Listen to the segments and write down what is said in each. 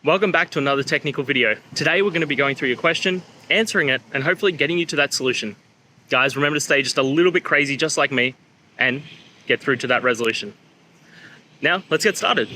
Welcome back to another technical video. Today we're going to be going through your question, answering it, and hopefully getting you to that solution. Guys, remember to stay just a little bit crazy just like me and get through to that resolution. Now, let's get started.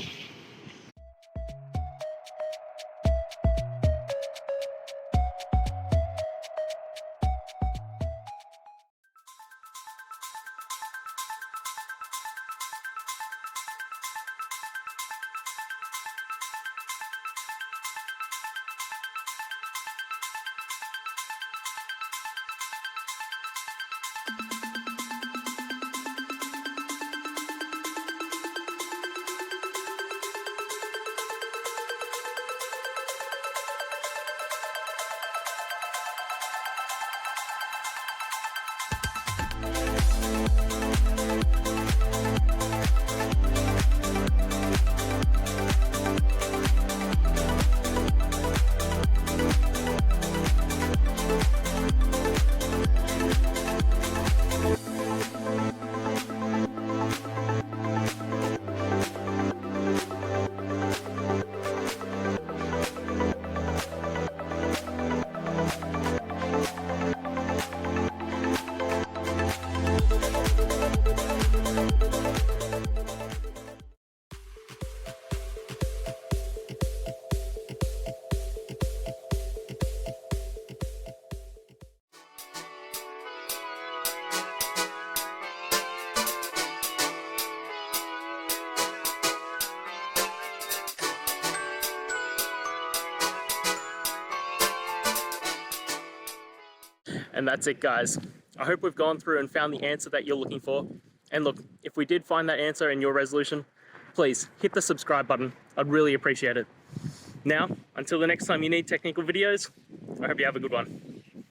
And that's it, guys. I hope we've gone through and found the answer that you're looking for. And look, if we did find that answer in your resolution, please hit the subscribe button. I'd really appreciate it. Now, until the next time you need technical videos, I hope you have a good one.